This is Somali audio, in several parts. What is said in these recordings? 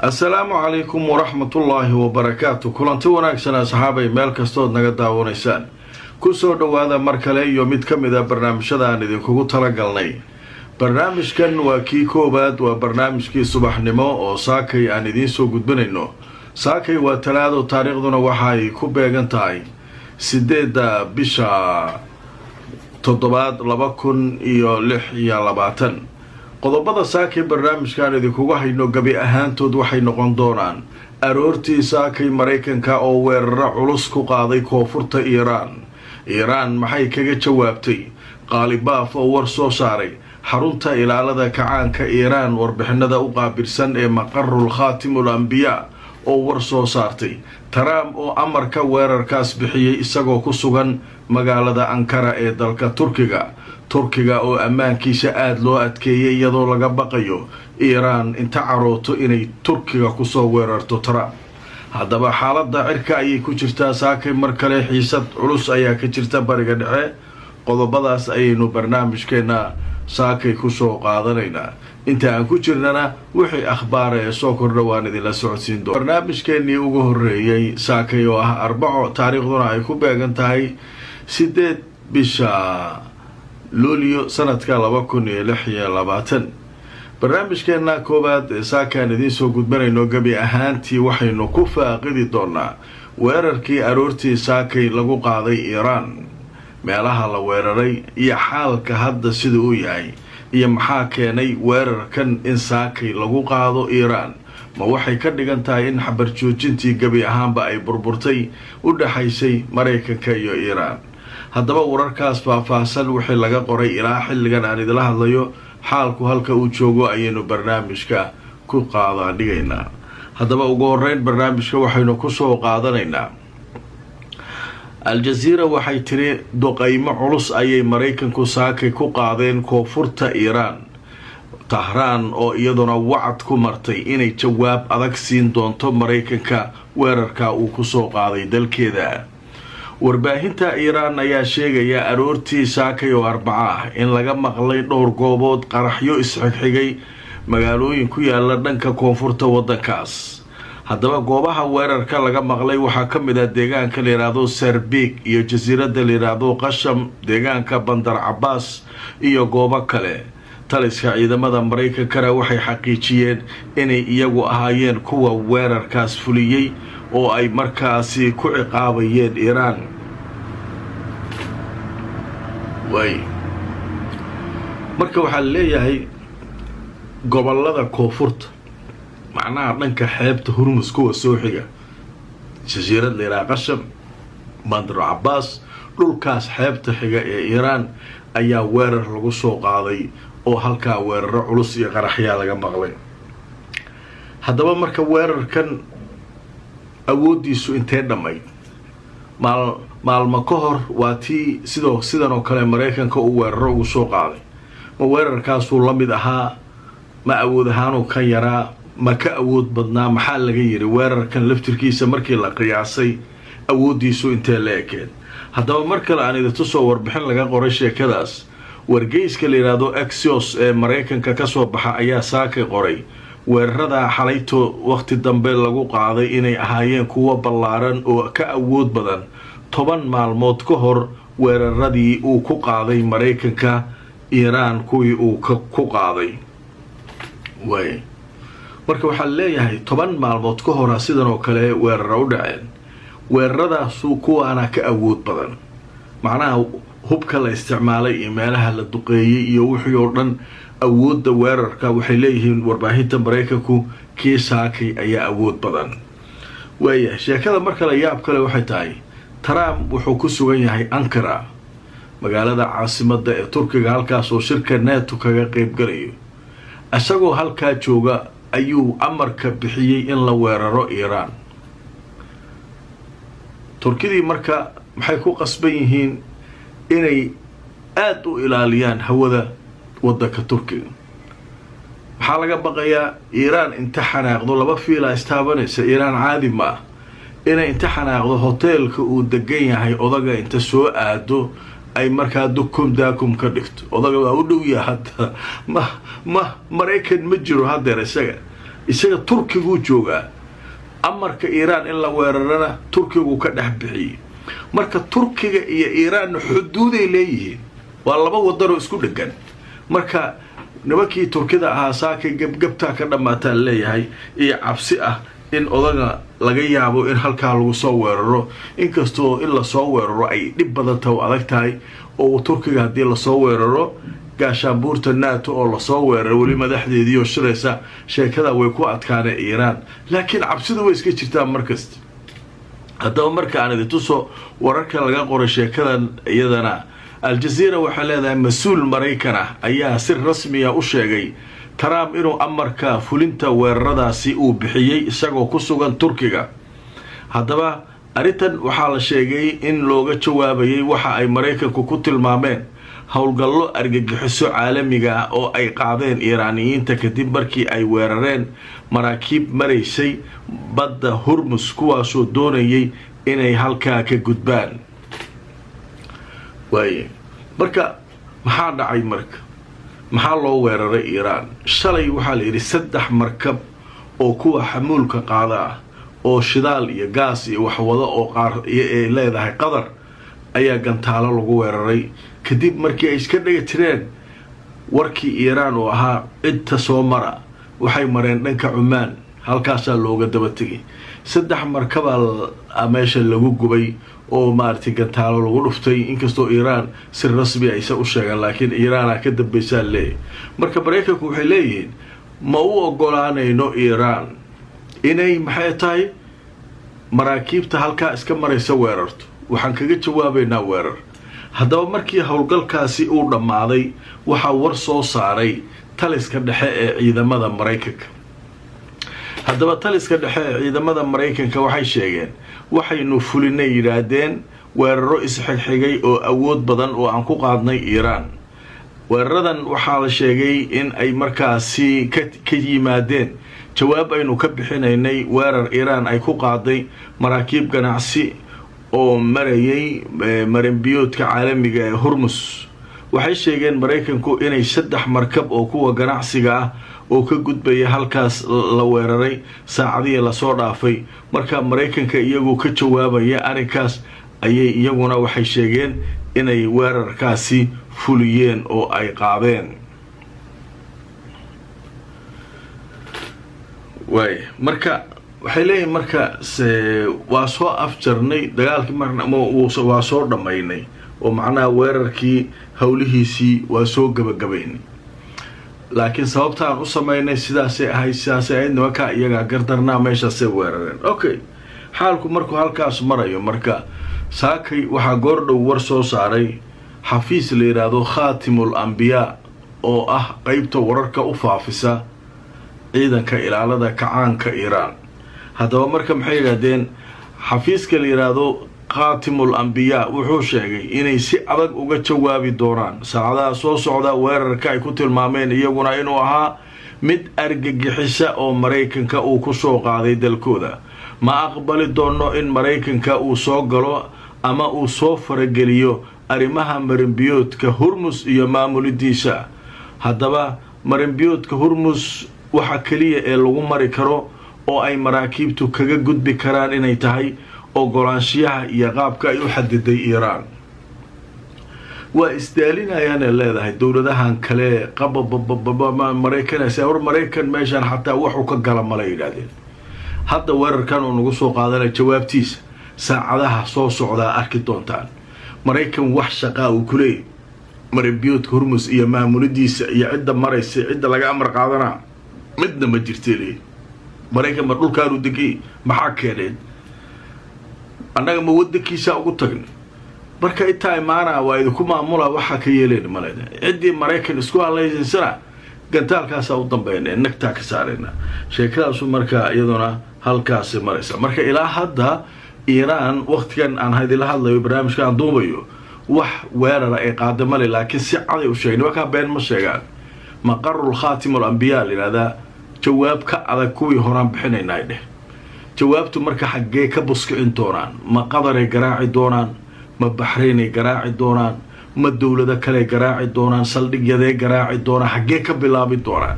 السلام عليكم ورحمة الله وبركاته. كلانتي wanaagsan asxaabay meel kastood naga daawanaysaan. Ku soo dhawaada mar kale iyo mid kamid ah barnaamijyada aan idinku tala galnay. Barnaamijkan waa kii koobaad waa barnaamijkii subaxnimo oo saakay aan idin soo gudbinayno. Saakay waa talaado taariikhduna waxa ay ku beegan tahay 8 bisha 7 2026. qodobada saakay barnaamijkan idinkugu hayno gabi ahaantood waxay noqon doonaan aroortii saakay Mareykanka oo weerar culus ku qaaday koonfurta Iiraan maxay kaga jawaabtay qaalibaaf oo war soo saaray xarunta ilaalada kacaanka Iiraan warbixinada u qaabilsan ee maqarrul khaatimul anbiya oo war soo saartay Trump oo amarka weerarkaas bixiyay isagoo ku sugan magaalada Ankara ee dalka Turkiga oo ammaankiisa aad loo adkeeyay iyadoo laga baqayo Iiraan inta carooto inay Turkiga ku soo weerarto Trump. haddaba xaaladda cirka ayay ku jirtaa saakay mar kale xiisad culus ayaa ka jirta bariga dhexe. qodobadaas ayaynu barnaamijkeena saakay ku soo qaadanaynaa. inta aan ku jirnana wixii akhbaar ee soo kordha waan idinla socodsiin doonaa. barnaamijkeenii ugu horreeyay saakay oo ah Arbaco taariikhduna ay ku beegan tahay 8 bisha luulyo sanadka 2026. barnaamijkeena koobaad ee saakaan idin soo gudbanayno gabi ahaantii waxaynu ku faaqidi doonaa weerarkii aroortii saakay lagu qaaday Iiraan, meelaha la weeraray iyo xaalka hadda sida uu yahay iyo maxaa keenay weerarkan in saakay lagu qaado Iiraan. ma waxay ka dhigan tahay in xabar joojintii gabi ahaanba ay burburtay u dhaxaysay Mareykanka iyo Iiraan? haddaba wararkaas faahfaahsan wixii laga qoray ilaa xilligan aan idila hadlayo xaalku halka uu joogo ayaynu barnaamijka ku qaadanaynaa. haddaba ugu horeyn barnaamijka waxaynu ku soo qaadanaynaa Al-Jazeera waxay tiri duqeymo culus ayay Mareykanku saakay ku qaadeen koonfurta Iiraan. Tahraan oo iyaduna wacad ku martay inay jawaab adag siin doonto Mareykanka weerarka uu ku soo qaaday dalkeeda. warbaahinta Iiraan ayaa sheegaya aroortii saakay oo Arbaco ah in laga maqlay dhowr goobood qaraxyo isxigxigay magaalooyin ku yaala dhanka koonfurta wadankaas. haddaba goobaha weerarka laga maqlay waxaa ka mid ah deegaanka la yiraahdo Serbik iyo jasiiradda la yiraahdo Qasham, deegaanka Bandar Abbas iyo goobo kale. taliska ciidamada Mareykankana waxay xaqiijiyeen inay iyagu ahaayeen kuwa weerarkaas fuliyay oo ay markaasi ku ciqaabayeen Iiraan. marka waxaa leeyahay gobolada koonfurta macnaha dhanka xeebta Hormuz kuwa soo xiga jasiirad la yiraahdo Qasham, Bandar Abbas, dhulkaas xeebta xiga ee Iiraan ayaa weerar lagu soo qaaday oo halkaa weeraro culus iyo qaraxyaa laga maqlay. haddaba marka weerarkan awoodiisu intee dhammayd maalmo ka hor waa tii sidan oo kale Mareykanka uu weeraro ugu soo qaaday. ma weerarkaasuu la mid ahaa? ma awood ahaanuu ka yaraa? ma ka awood badnaa? maxaa laga yiri weerarkan laftirkiisa markii la qiyaasay awoodiisu intee la ekeen? haddaba mar kale aan idin tusoo warbixin laga qoray sheekadaas. wargeyska la yiraahdo Axios ee Mareykanka ka soo baxa ayaa saakay qoray weerarada xalayto waqti dambe lagu qaaday inay ahaayeen kuwa ballaaran oo ka awood badan 10 maalmood ka hor weeraradii uu ku qaaday Mareykanka Iiraan kuwii uu ku qaaday. marka waxaa leeyahay 10 maalmood ka hor sidan oo kale weeraro u dhaceen. weeraradaas kuwaana ka awood badan, macnaha hubka la isticmaalay iyo meelaha la duqeeyay iyo wixii oo dhan awoodda weerarka waxay leeyihiin warbaahinta Mareykanku kii saakay ayaa awood badan. sheekada marka la yaab kale waxay tahay Trump wuxuu ku sugan yahay Ankara, magaalada caasimadda ee Turkiga, halkaas oo shirka NATO kaga qayb galayo. isagoo halkaa jooga ayuu amarka bixiyay in la weeraro Iiraan. Turkidii marka maxay ku qasban yihiin inay aad u ilaaliyaan hawada wadanka Turkiga. waxaa laga baqayaa Iiraan inta xanaaqdo laba fiila istaabanaysa. Iiraan caadi ma ah inay inta xanaaqdo hoteelka uu degan yahay odaga inta soo aado ay markaa daakum ka dhigto. odaga waa u dhow yahay hadda ma Mareykan ma jiro hadeer isaga isaga turkigu joogaa amarka iiraan in la weerarana turkigu ka dhex bixiyey marka turkiga iyo iiraan xuduuday leeyihiin waa laba wadano isku dhagan marka nimankii turkida ahaa saakay gabgabtaa ka dhammaataa leeyahay iyo cabsi ah in odaga laga yaabo in halkaa lagu soo weeraro inkastoo in lasoo weeraro ay dhib badan tahay oo adag tahay oo turkiga haddii lasoo weeraro gaashaanbuurta nato oo lasoo weeraro weli madaxdeedii oo shiraysa sheekada way ku adkaaneen iiraan laakiin cabsidu way iska jirtaa markasta haddaba marka aan idin tuso wararka laga qoray sheekadan iyadana aljazeera waxay leedahay mas-uul maraykan ah ayaa si rasmiya u sheegay trump inuu amarka fulinta weeraradaasi uu bixiyey isagoo ku sugan turkiga haddaba arrintan waxaa la sheegay in looga jawaabayay waxa ay maraykanku ku tilmaameen howlgallo argagixiso caalamiga ah oo ay qaadeen iiraaniyiinta kadib markii ay weerareen maraakiib maraysay badda hormus kuwaasoo doonayay inay halkaa ka gudbaan waaye marka maxaa dhacay marka maxaa loo weeraray iiraan shalay waxaa la yidhi 3 markab oo kuwa xamuulka qaada ah oo shidaal iyo gaas iyo waxwado oo qaar ay leedahay qadar ayaa gantaalo lagu weeraray kadib markii ay iska dhiga tireen warkii iiraan oo ahaa cidta soo mara waxay mareen dhanka cumaan halkaasaa looga daba tegay 3 markabaa meesha lagu gubay oo maartay gantaalo lagu dhuftay inkastoo iiraan si rasmi aysan u sheegan laakiin iiraana ka dambaysaa leeyahay marka maraykanku waxay leeyihiin ma u ogolaanayno iiraan inay maxay tahay maraakiibta halkaa iska maraysa weerarto waxaan kaga jawaabaynaa weerar haddaba markii howlgalkaasi uu dhammaaday waxaa war soo saaray taliska dhexe ee ciidamada maraykanka haddaba taliska dhexe ee ciidamada maraykanka waxay sheegeen waxaynu fulinay yidhaahdeen weeraro isxigxigay oo awood badan oo aan ku qaadnay iiraan weeraradan waxaa la sheegay in ay markaasi ka yimaadeen jawaab aynu ka bixinaynay weerar iiraan ay ku qaaday maraakiib ganacsi oo marayay marinbiyoodka caalamiga ee hormus waxay sheegeen maraykanku inay 3 markab oo kuwa ganacsiga ah oo ka gudbaya halkaas la weeraray saacadihii lasoo dhaafay marka maraykanka iyagoo ka jawaabaya arrinkaas ayay iyaguna waxay sheegeen inay weerarkaasi fuliyeen oo ay qaadeen way marka waxay leeyihiin marka waa soo afjarnay dagaalkii marna waa soo dhamaynay oo macnaha weerarkii howlihiisii waa soo gabagabaynay laakiin sababtaan u samaynay sidaasay ahayd nimanka iyagaa gardarnaa meeshaasay weerareen okay xaalku markuu halkaas marayo marka saakay waxaa goordhow war soo saaray xafiis la yidhaahdo khaatimul ambiyaa oo ah qaybta wararka u faafisa ciidanka ilaalada kacaanka iiraan haddaba marka maxay yidhaahdeen xafiiska la yidhaahdo khaatimul ambiyaa wuxuu sheegay inay si adag uga jawaabi doonaan saacadaha soo socda weerarka ay ku tilmaameen iyaguna inuu ahaa mid argagixisa oo maraykanka uu ku soo qaaday dalkooda ma aqbali doono in maraykanka uu soo galo ama uu soo farageliyo arrimaha marinbiyoodka hormus iyo maamulidiisa haddaba marinbiyoodka hormus waxa kaliya ee lagu mari karo oo ay maraakiibtu kaga gudbi karaan inay tahay ogolaanshiyaha iyo qaabka ay u xadiday iiraan waa isdaalinayaan ee leedahay dowladahan kale maraykan meeshaan xataa waxuu ka gala mala yidhaahdeen hadda weerarkan uu nagu soo qaadanaya jawaabtiisa saacadaha soo socdaa arki doontaan maraykan wax shaqaa uu ku leeyahy marinbiyoodka hormus iyo maamulidiisa iyo cidda maraysa cidda laga amar qaadanaa midna ma jirtay leeyahy maraykan ma dhulkaanu degay maxaa keeneen annaga ma wadankiisaa ugu tagna marka intaa imaanaa waa idinku maamula waxaa ka yeeleen maleda ciddii maraykan isku hadlaysaysana gantaalkaasaa u dambeynee nagtaa ka saarayna sheekadaasu markaa iyaduna halkaasi maraysa marka ilaa hadda iiraan waqtigan aan idinla hadlayo barnaamijka aan duubayo wax weerara ay qaada male laakiin si caday u sheegay nimankaa been ma sheegaan maqarul khaatimul ambiyaa la yidhahdaa jawaab ka adag kuwii horaan bixinaynaa dheh jawaabtu marka xaggee ka buskicin doonaan ma qadaray garaaci doonaan ma baxraynay garaaci doonaan ma dowlado kale garaaci doonaan saldhigyadee garaaci doonaan xaggee ka bilaabi doonaan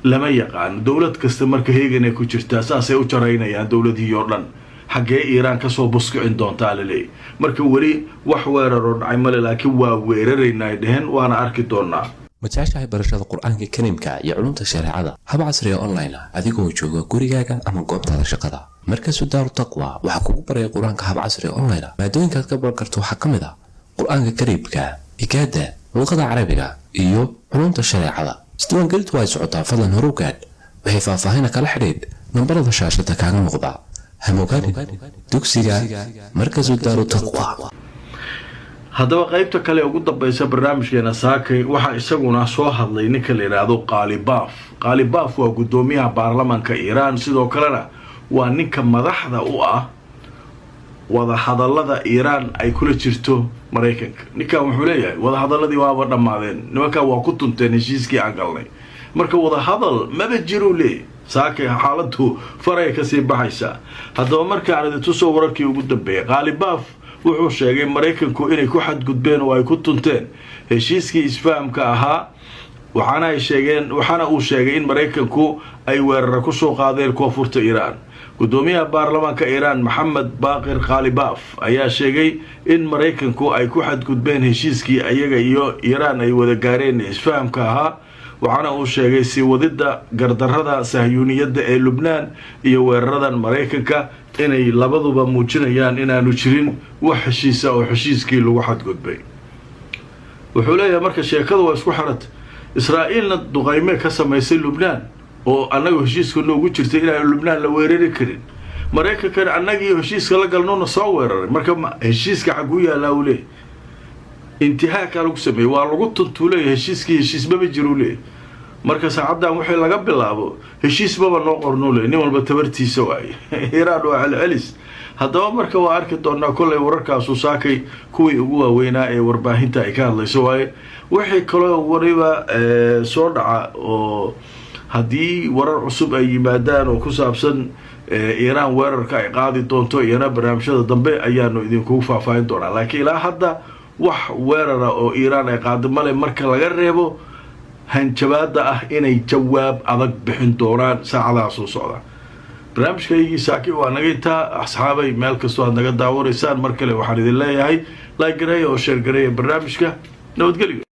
lama yaqaan dawlad kasta marka heegan ay ku jirtaa saasay u jaraynayaan dawladihii oo dhan xaggee iiraan kasoo buskicin doontaa la leeyahy marka weli wax weeraroo dhacay male laakiin waa weeraraynaa ay dheheen waana arki doonaa ma jeceshahay barashada qur-aanka kariimka iyo culumta shareecada hab casriga online ah adigoo jooga gurigaaga ama goobtaada shaqada markasu daaru taqwa waxaa kugu baraya qur-aanka hab casriga online ah maadooyinkaad ka baran karto waxaa ka mid ah qur-aanka kariimka higaada luqada carabiga iyo culumta shareecada isdiiwaangelintu way socotaa fadlan horugaad waxay faahfaahina kala xidhiidh nambarada shaashada kaaga muuqda hamogaadin dugsiga markasu daaru taqwa haddaba qaybta kale ugu dambaysa barnaamijkeena saakay waxaa isaguna soo hadlay ninka la yidhaahdo qaalibaaf waa guddoomiyaha baarlamaanka iiraan sidoo kalena waa ninka madaxda u ah wadahadallada iiraan ay kula jirto maraykanka ninkan wuxuu leeyahay wadahadaladii waaba dhammaadeen nimankan waa ku tunteen heshiiskii aan galnay marka wadahadal maba jiruu leeyahy saakay xaaladu faray kasii baxaysaa haddaba markaan idintusoo wararkii ugu dambeeyay qaalibaaf wuxuu sheegay maraykanku inay ku xadgudbeen oo ay ku tunteen heshiiskii isfahamka ahaa waxaana uu sheegay in maraykanku ay weerara kusoo qaadeen koonfurta iiraan guddoomiyaha baarlamaanka iiraan maxamed baaqir qaalibaaf ayaa sheegay in maraykanku ay ku xadgudbeen heshiiskii ayaga iyo iiraan ay wada gaareen isfahamka ahaa waxaana uu sheegay sii wadida gardarrada sahyuuniyadda ee lubnaan iyo weeraradan maraykanka inay labaduba muujinayaan inaanu jirin wax heshiisa oo heshiiskii lagu xadgudbay wuxuu leeyahay marka sheekadu waa isku xiranta israa'iilna duqayme ka samaysay lubnaan oo annaga heshiiska noogu jirtay inaanu lubnaan la weerari karin maraykankana annagii heshiiska la galnoona soo weeraray marka heshiiska xaguu yaallaa uu leeyahy intihaakaa lagu sameeyey waa lagu tuntuu leeyahy heshiismaba jiruu leeyahy marka saacaddan wixii laga bilaabo heshiisbaba noo qornuu leeyahy nin walba tabartiisa waaye iiraan waa celcelis haddaba marka waa arki doonaa kollay wararkaasu saakay kuwii ugu waaweynaa ee warbaahinta ay ka hadlayso waaye wixii kaloo wariba soo dhaca oo haddii warar cusub ay yimaadaan oo ku saabsan iiraan weerarka ay qaadi doonto iyana barnaamijyada dambe ayaanu idinkugu faahfaahin doonaa laakiin ilaa hadda wax weerara oo iiraan ay qaadi male marka laga reebo hanjabaada ah inay jawaab adag bixin doonaan saacadaha soo socda barnaamijkaygii saaki waa naga intaa asxaabay meel kastoo aad naga daawanaysaan mar kale waxaan idin leeyahay like gareeya oo sheer gareeya barnaamijka nabadgelyo